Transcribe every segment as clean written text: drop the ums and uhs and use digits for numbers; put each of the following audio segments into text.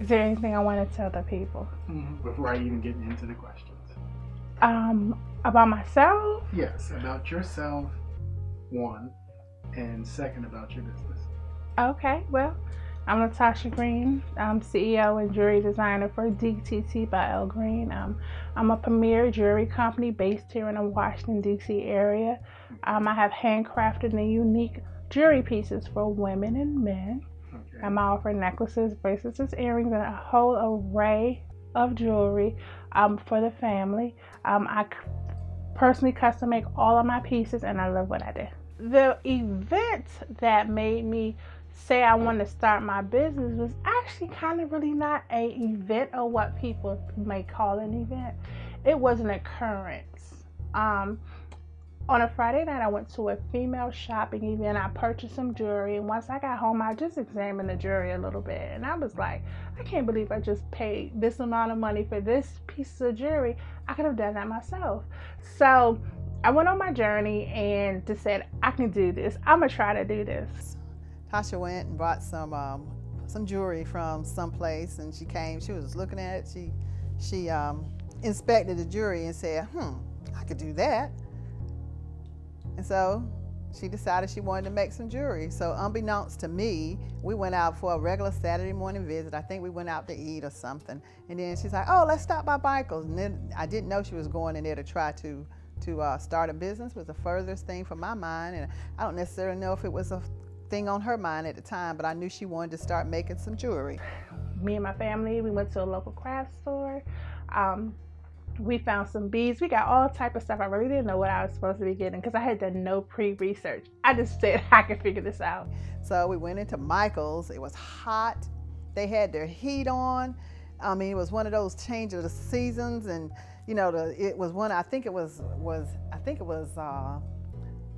Is there anything I want to tell the people? Before I even get into the questions. About myself? Yes, about yourself, one, and second, about your business. Okay, well, I'm Natasha Green. I'm CEO and jewelry designer for DTT by L.Green. I'm a premier jewelry company based here in the Washington, D.C. area. I have handcrafted and unique jewelry pieces for women and men. Okay. I offer necklaces, bracelets, earrings, and a whole array of jewelry for the family. I personally custom make all of my pieces, and I love what I do. The event that made me say I want to start my business was actually kind of really not an event or what people may call an event. It was an occurrence. On a Friday night, I went to a female shopping event. I purchased some jewelry, and once I got home, I just examined the jewelry a little bit, and I was like, I can't believe I just paid this amount of money for this piece of jewelry. I could have done that myself. So I went on my journey and just said, I can do this. I'm gonna try to do this. Tasha went and bought some jewelry from someplace, and she came. She was looking at it. She inspected the jewelry and said, I could do that. And so she decided she wanted to make some jewelry. So unbeknownst to me, we went out for a regular Saturday morning visit. I think we went out to eat or something. And then she's like, oh, let's stop by Michael's. And then I didn't know she was going in there to try to start a business. Was the furthest thing from my mind. And I don't necessarily know if it was a thing on her mind at the time, but I knew she wanted to start making some jewelry. Me and my family, we went to a local craft store. We found some beads. We got all type of stuff. I really didn't know what I was supposed to be getting because I had done no pre-research. I just said I could figure this out. So we went into Michael's. It was hot. They had their heat on. I mean, it was one of those change of the seasons, and you know, it was one. I think it was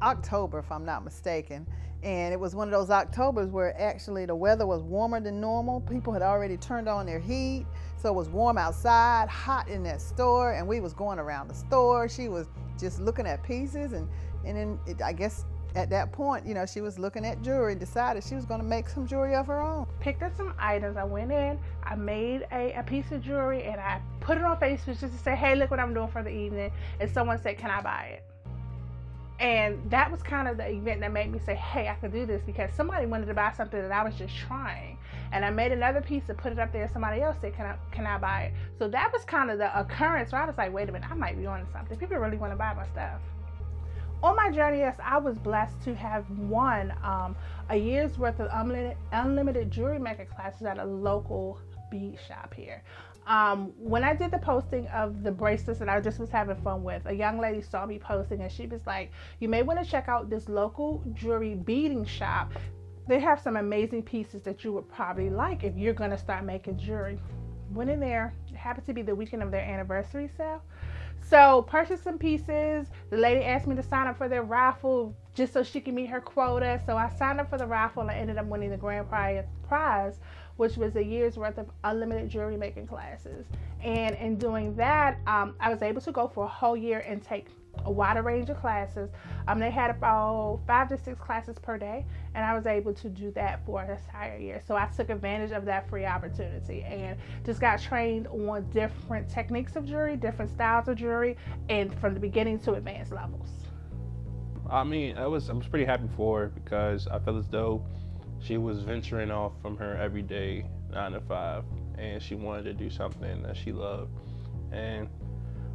October, if I'm not mistaken. And it was one of those Octobers where actually the weather was warmer than normal. People had already turned on their heat, so it was warm outside, hot in that store, and we was going around the store. She was just looking at pieces, and then I guess at that point, you know, she was looking at jewelry and decided she was going to make some jewelry of her own. Picked up some items. I went in, I made a piece of jewelry, and I put it on Facebook just to say, hey, look what I'm doing for the evening. And someone said, can I buy it? And that was kind of the event that made me say, hey, I could do this, because somebody wanted to buy something that I was just trying. And I made another piece and put it up there. Somebody else said, can I buy it? So that was kind of the occurrence where I was like, wait a minute, I might be on something. People really want to buy my stuff. On my journey, yes, I was blessed to have won a year's worth of unlimited jewelry making classes at a local bead shop here. When I did the posting of the bracelets that I just was having fun with, a young lady saw me posting and she was like, you may want to check out this local jewelry beading shop. They have some amazing pieces that you would probably like if you're going to start making jewelry. Went in there, it happened to be the weekend of their anniversary sale. So purchased some pieces. The lady asked me to sign up for their raffle just so she could meet her quota. So I signed up for the raffle and I ended up winning the grand prize, which was a year's worth of unlimited jewelry making classes. And in doing that, I was able to go for a whole year and take a wider range of classes. They had about 5 to 6 classes per day, and I was able to do that for an entire year. So I took advantage of that free opportunity and just got trained on different techniques of jewelry, different styles of jewelry, and from the beginning to advanced levels. I mean, I was pretty happy for her because I felt as though she was venturing off from her everyday 9 to 5, and she wanted to do something that she loved. And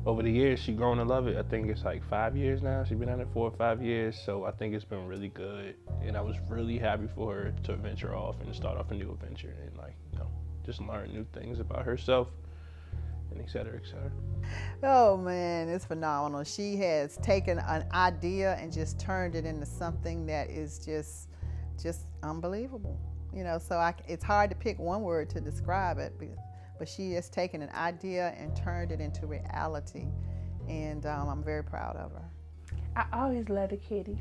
over the years, she's grown to love it. I think it's like 5 years now. She's been at it 4 or 5 years, so I think it's been really good. And I was really happy for her to venture off and start off a new adventure and, like, you know, just learn new things about herself, and et cetera, et cetera. Oh man, it's phenomenal. She has taken an idea and just turned it into something that is just unbelievable. You know, so it's hard to pick one word to describe it, but she has taken an idea and turned it into reality, and I'm very proud of her. I always love the kiddies.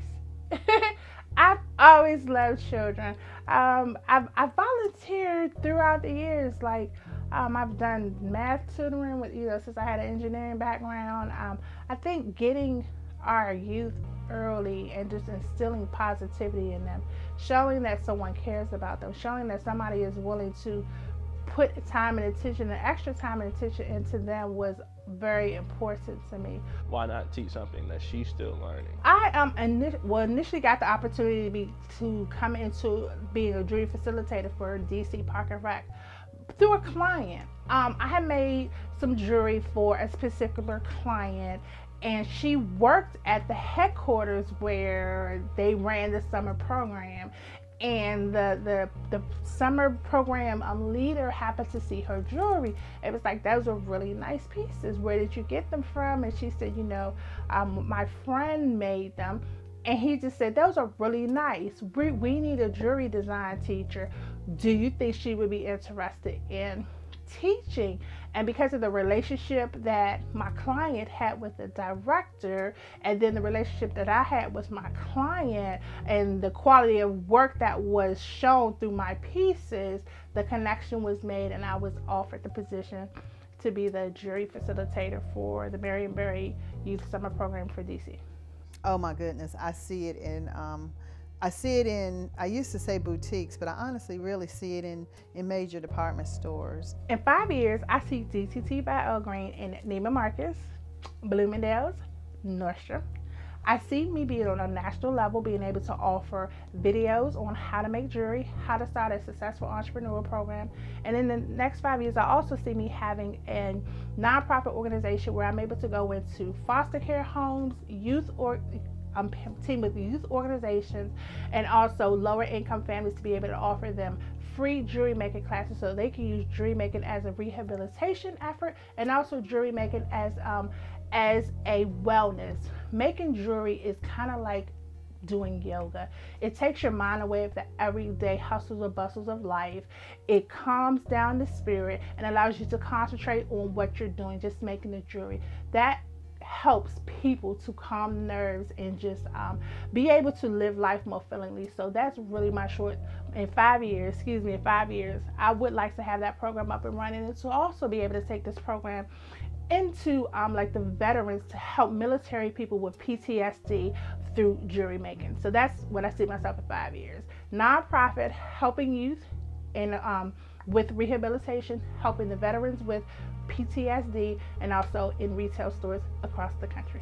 I've always loved children. I've volunteered throughout the years. Like I've done math tutoring with, since I had an engineering background. I think getting our youth early and just instilling positivity in them, showing that someone cares about them, showing that somebody is willing to put time and attention, and extra time and attention into them was very important to me. Why not teach something that she's still learning? I initially got the opportunity to come into being a jury facilitator for DC Park and Rec through a client. I had made some jury for a particular client, and she worked at the headquarters where they ran the summer program. And the summer program leader happened to see her jewelry. It was like, those are really nice pieces. Where did you get them from? And she said, my friend made them. And he just said, those are really nice. We need a jewelry design teacher. Do you think she would be interested in teaching? And because of the relationship that my client had with the director, and then the relationship that I had with my client, and the quality of work that was shown through my pieces, the connection was made, and I was offered the position to be the jury facilitator for the Marion Berry Youth Summer Program for DC. Oh my goodness, I see it in I used to say boutiques, but I honestly really see it in major department stores. In 5 years, I see DTT by L.Green in Neiman Marcus, Bloomingdale's, Nordstrom. I see me being on a national level, being able to offer videos on how to make jewelry, how to start a successful entrepreneurial program. And in the next 5 years, I also see me having a nonprofit organization where I'm able to go into foster care homes, team with youth organizations, and also lower income families to be able to offer them free jewelry making classes so they can use jewelry making as a rehabilitation effort, and also jewelry making as a wellness. Making jewelry is kind of like doing yoga. It takes your mind away of the everyday hustles or bustles of life. It calms down the spirit and allows you to concentrate on what you're doing, just making the jewelry. That helps people to calm nerves and just be able to live life more feelingly. So that's really my short. In 5 years, I would like to have that program up and running, and to also be able to take this program into like the veterans, to help military people with PTSD through jewelry making. So that's what I see myself in 5 years. Nonprofit, helping youth and with rehabilitation, helping the veterans with PTSD, and also in retail stores across the country.